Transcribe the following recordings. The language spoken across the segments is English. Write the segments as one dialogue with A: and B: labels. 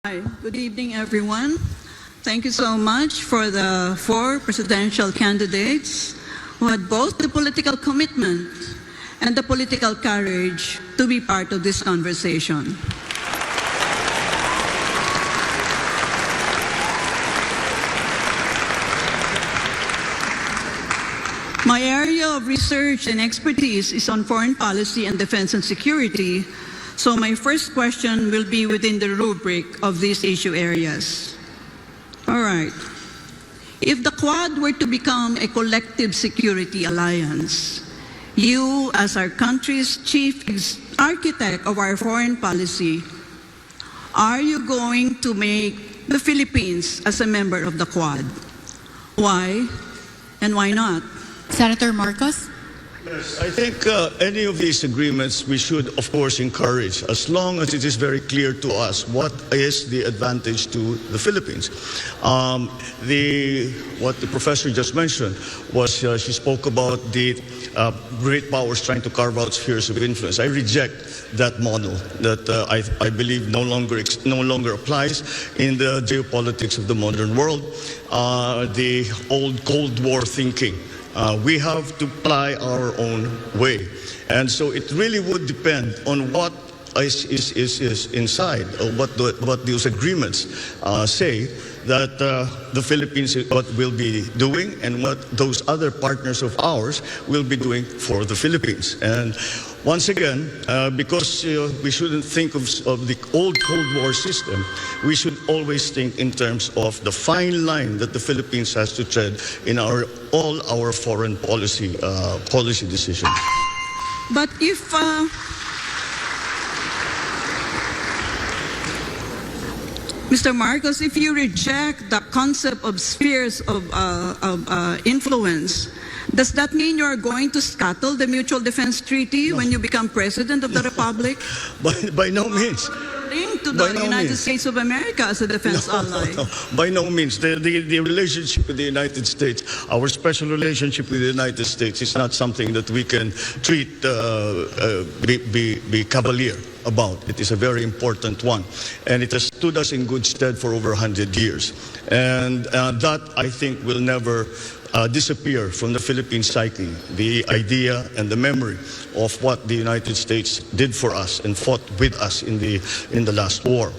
A: Hi, good evening, everyone. Thank you so much for the 4 presidential candidates who had both the political commitment and the political courage to be part of this conversation. My area of research and expertise is on foreign policy and defense and security, so my first question will be within the rubric of these issue areas. All right. If the Quad were to become a collective security alliance, you, as our country's chief architect of our foreign policy, are you going to make the Philippines as a member of the Quad? Why and why not?
B: Senator Marcos?
C: Yes, I think any of these agreements we should, of course, encourage, as long as it is very clear to us what is the advantage to the Philippines. What the professor just mentioned was she spoke about the great powers trying to carve out spheres of influence. I reject that model that I believe no longer applies in the geopolitics of the modern world. The old Cold War thinking. We have to apply our own way. And so it really would depend on what is inside, or what those agreements say that the Philippines will be doing and what those other partners of ours will be doing for the Philippines. And once again, because we shouldn't think of the old Cold War system, we should always think in terms of the fine line that the Philippines has to tread in all our foreign policy decisions.
A: But if Mr. Marcos, if you reject the concept of spheres of influence, does that mean you are going to scuttle the Mutual Defense Treaty when you become President of the Republic?
C: By no means.
A: To the United States of America as a defense ally.
C: No, by no means. The relationship with the United States, our special relationship with the United States, is not something that we can treat, be cavalier about. It is a very important one. And it has stood us in good stead for over 100 years. And that, I think, will never disappear from the Philippine psyche, the idea and the memory of what the United States did for us and fought with us in the last war.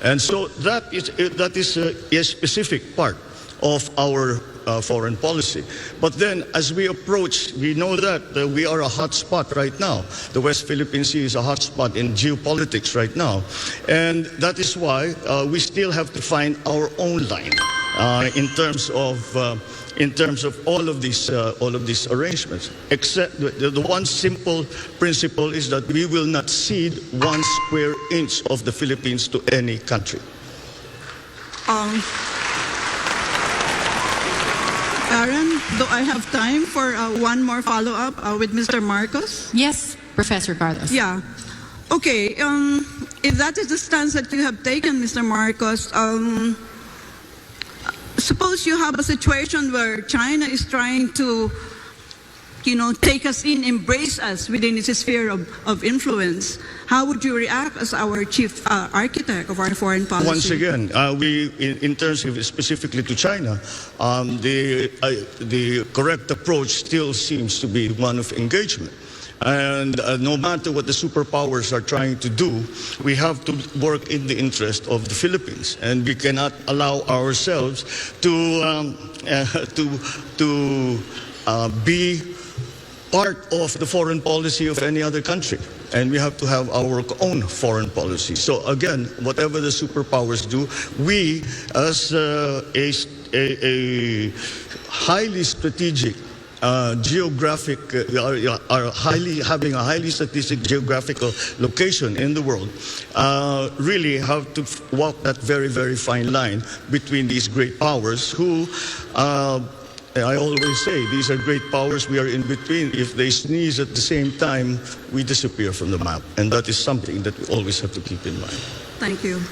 C: And so that is a specific part of our foreign policy. But then as we approach, we know that we are a hot spot right now. The West Philippine Sea is a hot spot in geopolitics right now. And that is why we still have to find our own line in terms of all of these arrangements. Except the one simple principle is that we will not cede 1 square inch of the Philippines to any country.
A: Aaron, do I have time for one more follow-up with Mr. Marcos?
B: Yes, Professor Carlos.
A: Yeah. Okay. If that is the stance that you have taken, Mr. Marcos, suppose you have a situation where China is trying to, take us in, embrace us within its sphere of influence. How would you react as our chief architect of our foreign policy?
C: Once again, in terms of specifically to China, the correct approach still seems to be one of engagement. And no matter what the superpowers are trying to do, we have to work in the interest of the Philippines, and we cannot allow ourselves to be part of the foreign policy of any other country. And we have to have our own foreign policy. So again, whatever the superpowers do, we, as a highly strategic geographic, are having a highly strategic geographical location in the world, really have to walk that very, very fine line between these great powers who, I always say, these are great powers, we are in between. If they sneeze at the same time, we disappear from the map. And that is something that we always have to keep in mind.
A: Thank you.